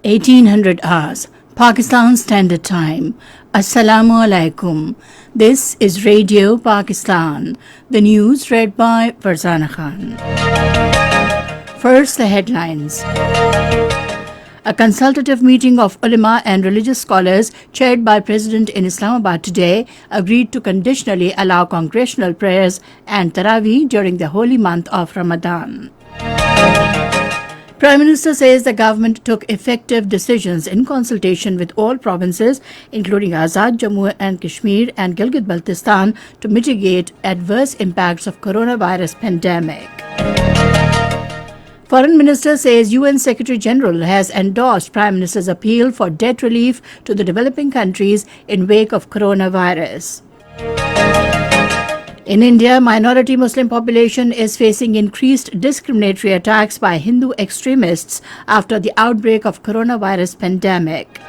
1800 hours, Pakistan Standard Time. Assalamu alaikum. This is Radio Pakistan. The news read by Farzana Khan. First, the headlines. A consultative meeting of ulama and religious scholars chaired by President in Islamabad today agreed to conditionally allow congregational prayers and Taraweeh during the holy month of Ramadan. Prime Minister says the government took effective decisions in consultation with all provinces, including Azad Jammu and Kashmir and Gilgit-Baltistan, to mitigate adverse impacts of coronavirus pandemic. Foreign Minister says UN Secretary General has endorsed Prime Minister's appeal for debt relief to the developing countries in wake of coronavirus. In India, minority Muslim population is facing increased discriminatory attacks by Hindu extremists after the outbreak of coronavirus pandemic.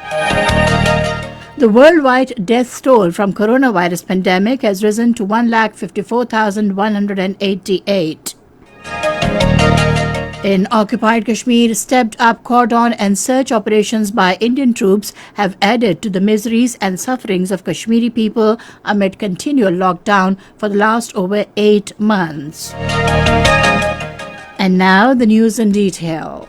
The worldwide death toll from coronavirus pandemic has risen to 154,188. In occupied Kashmir, stepped-up cordon and search operations by Indian troops have added to the miseries and sufferings of Kashmiri people amid continual lockdown for the last over 8 months. And now the news in detail.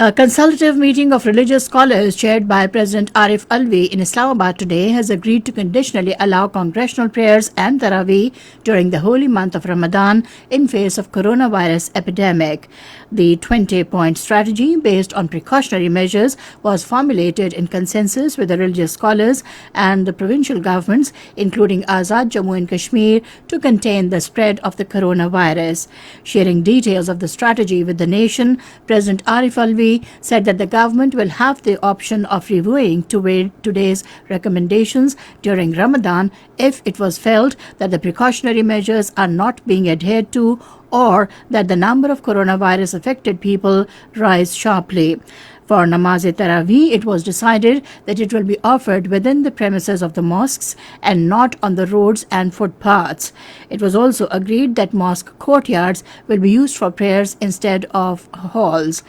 A consultative meeting of religious scholars chaired by President Arif Alvi in Islamabad today has agreed to conditionally allow congregational prayers and Taraweeh during the holy month of Ramadan in face of coronavirus epidemic. The 20-point strategy based on precautionary measures was formulated in consensus with the religious scholars and the provincial governments, including Azad Jammu and Kashmir, to contain the spread of the coronavirus. Sharing details of the strategy with the nation, President Arif Alvi said that the government will have the option of reviewing today's recommendations during Ramadan if it was felt that the precautionary measures are not being adhered to or that the number of coronavirus affected people rise sharply. For Namaz-e-Taraweeh, it was decided that it will be offered within the premises of the mosques and not on the roads and footpaths. It was also agreed that mosque courtyards will be used for prayers instead of halls.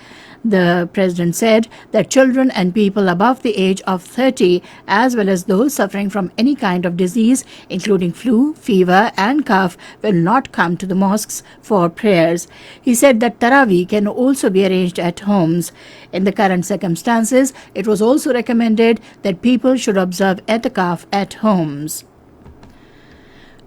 The president said that children and people above the age of 30, as well as those suffering from any kind of disease, including flu, fever, and cough, will not come to the mosques for prayers. He said that Taraweeh can also be arranged at homes. In the current circumstances, it was also recommended that people should observe i'tikaf at homes.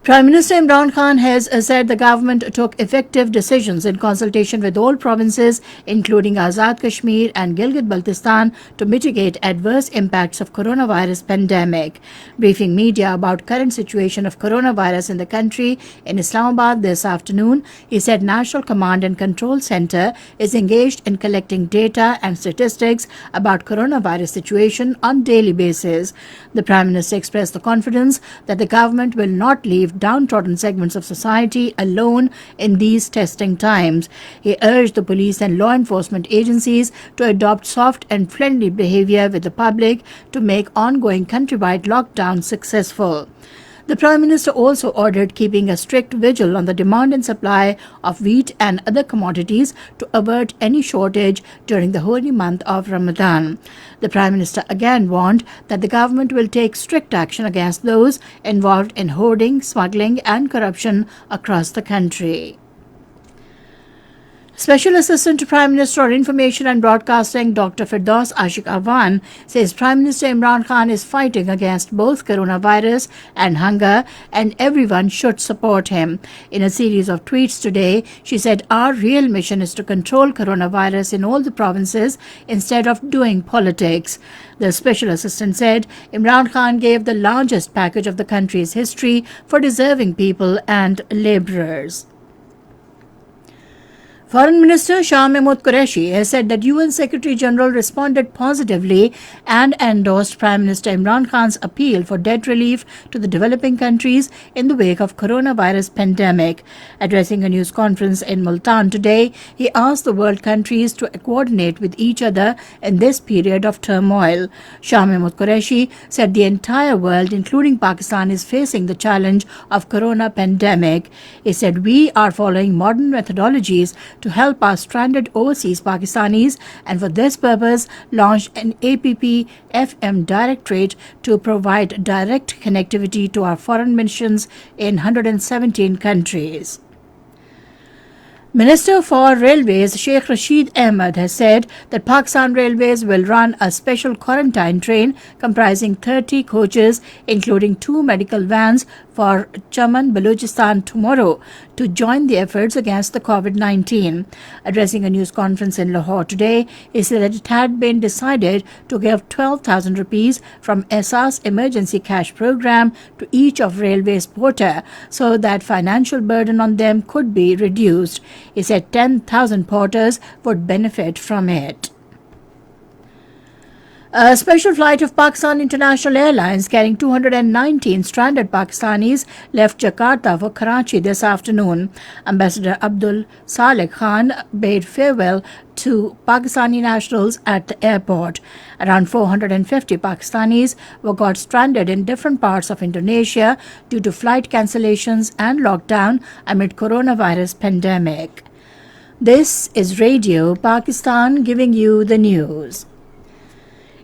Prime Minister Imran Khan has said the government took effective decisions in consultation with all provinces, including Azad Kashmir and Gilgit-Baltistan, to mitigate adverse impacts of coronavirus pandemic. Briefing media about current situation of coronavirus in the country in Islamabad this afternoon, he said National Command and Control Center is engaged in collecting data and statistics about coronavirus situation on daily basis. The Prime Minister expressed the confidence that the government will not leave downtrodden segments of society alone in these testing times. He urged the police and law enforcement agencies to adopt soft and friendly behavior with the public to make ongoing countrywide lockdown successful. The Prime Minister also ordered keeping a strict vigil on the demand and supply of wheat and other commodities to avert any shortage during the holy month of Ramadan. The Prime Minister again warned that the government will take strict action against those involved in hoarding, smuggling, and corruption across the country. Special Assistant to Prime Minister on Information and Broadcasting Dr. Firdaus Ashik Awan says Prime Minister Imran Khan is fighting against both coronavirus and hunger and everyone should support him. In a series of tweets today, she said our real mission is to control coronavirus in all the provinces instead of doing politics. The Special Assistant said Imran Khan gave the largest package of the country's history for deserving people and labourers. Foreign Minister Shah Mahmood Qureshi has said that UN Secretary General responded positively and endorsed Prime Minister Imran Khan's appeal for debt relief to the developing countries in the wake of coronavirus pandemic. Addressing a news conference in Multan today, he asked the world countries to coordinate with each other in this period of turmoil. Shah Mahmood Qureshi said the entire world, including Pakistan, is facing the challenge of corona pandemic. He said we are following modern methodologies to help our stranded overseas Pakistanis, and for this purpose launched an APP-FM directorate to provide direct connectivity to our foreign missions in 117 countries. Minister for Railways Sheikh Rashid Ahmed has said that Pakistan Railways will run a special quarantine train comprising 30 coaches, including 2 medical vans, for Chaman, Balochistan tomorrow to join the efforts against the COVID-19. Addressing a news conference in Lahore today, he said that it had been decided to give 12,000 rupees from ESA's emergency cash program to each of Railways porter so that financial burden on them could be reduced. He said 10,000 porters would benefit from it. A special flight of Pakistan International Airlines carrying 219 stranded Pakistanis left Jakarta for Karachi this afternoon. Ambassador Abdul Saleh Khan bade farewell to Pakistani nationals at the airport. Around 450 Pakistanis were got stranded in different parts of Indonesia due to flight cancellations and lockdown amid coronavirus pandemic. This is Radio Pakistan giving you the news.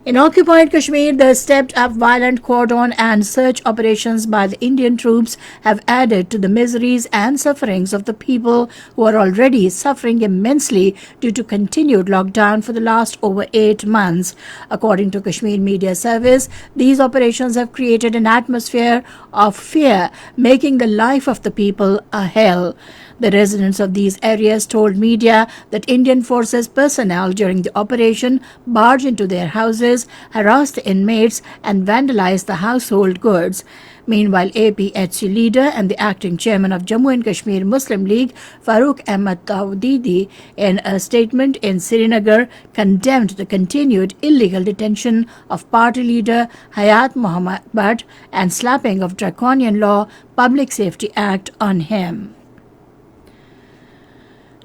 In occupied Kashmir, the stepped-up violent cordon and search operations by the Indian troops have added to the miseries and sufferings of the people who are already suffering immensely due to continued lockdown for the last over 8 months. According to Kashmir Media Service, these operations have created an atmosphere of fear, making the life of the people a hell. The residents of these areas told media that Indian forces personnel during the operation barged into their houses, harassed the inmates and vandalized the household goods. Meanwhile, APHC leader and the acting chairman of Jammu and Kashmir Muslim League, Farooq Ahmad Tawdidi, in a statement in Srinagar, condemned the continued illegal detention of party leader Hayat Muhammad Butt and slapping of draconian law Public Safety Act on him.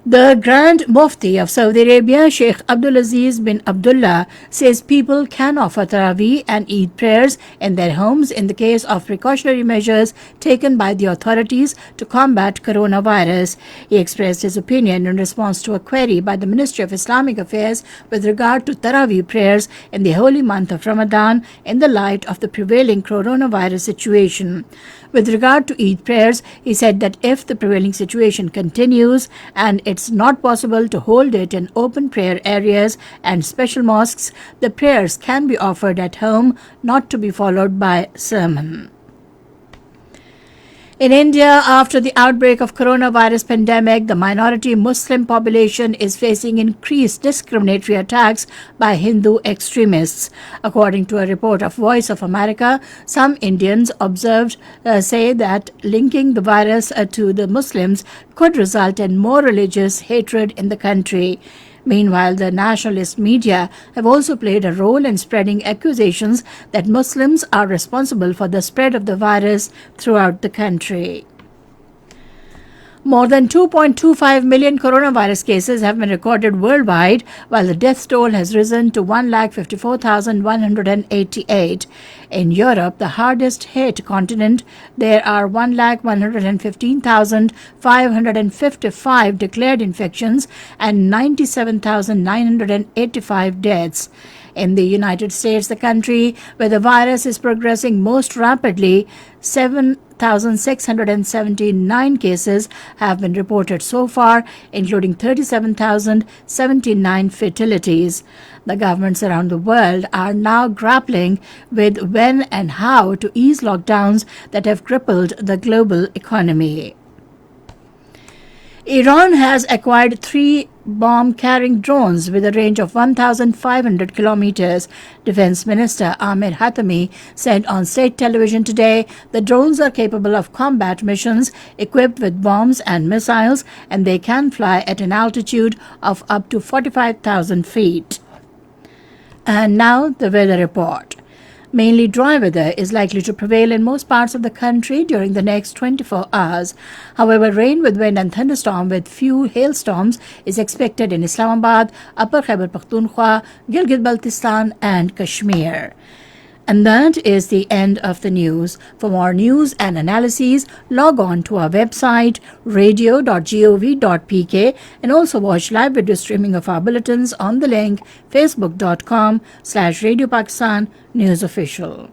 The Grand Mufti of Saudi Arabia, Sheikh Abdulaziz bin Abdullah, says people can offer Taraweeh and Eid prayers in their homes in the case of precautionary measures taken by the authorities to combat coronavirus. He expressed his opinion in response to a query by the Ministry of Islamic Affairs with regard to Taraweeh prayers in the holy month of Ramadan in the light of the prevailing coronavirus situation. With regard to Eid prayers, he said that if the prevailing situation continues and it's not possible to hold it in open prayer areas and special mosques, the prayers can be offered at home, not to be followed by sermon. In India, after the outbreak of coronavirus pandemic, the minority Muslim population is facing increased discriminatory attacks by Hindu extremists. According to a report of Voice of America, some Indians observed say that linking the virus to the Muslims could result in more religious hatred in the country. Meanwhile, the nationalist media have also played a role in spreading accusations that Muslims are responsible for the spread of the virus throughout the country. More than 2.25 million coronavirus cases have been recorded worldwide, while the death toll has risen to 154,188. In Europe, the hardest hit continent, there are 1,115,555 declared infections and 97,985 deaths. In the United States, the country where the virus is progressing most rapidly, 7,679 cases have been reported so far, including 37,079 fatalities. The governments around the world are now grappling with when and how to ease lockdowns that have crippled the global economy. Iran has acquired 3 bomb-carrying drones with a range of 1,500 kilometers. Defense Minister Amir Hatami said on state television today the drones are capable of combat missions, equipped with bombs and missiles, and they can fly at an altitude of up to 45,000 feet. And now the weather report. Mainly dry weather is likely to prevail in most parts of the country during the next 24 hours. However, rain with wind and thunderstorm with few hailstorms is expected in Islamabad, Upper Khyber Pakhtunkhwa, Gilgit-Baltistan and Kashmir. And that is the end of the news. For more news and analyses, log on to our website radio.gov.pk and also watch live video streaming of our bulletins on the link facebook.com/Radio Pakistan News Official.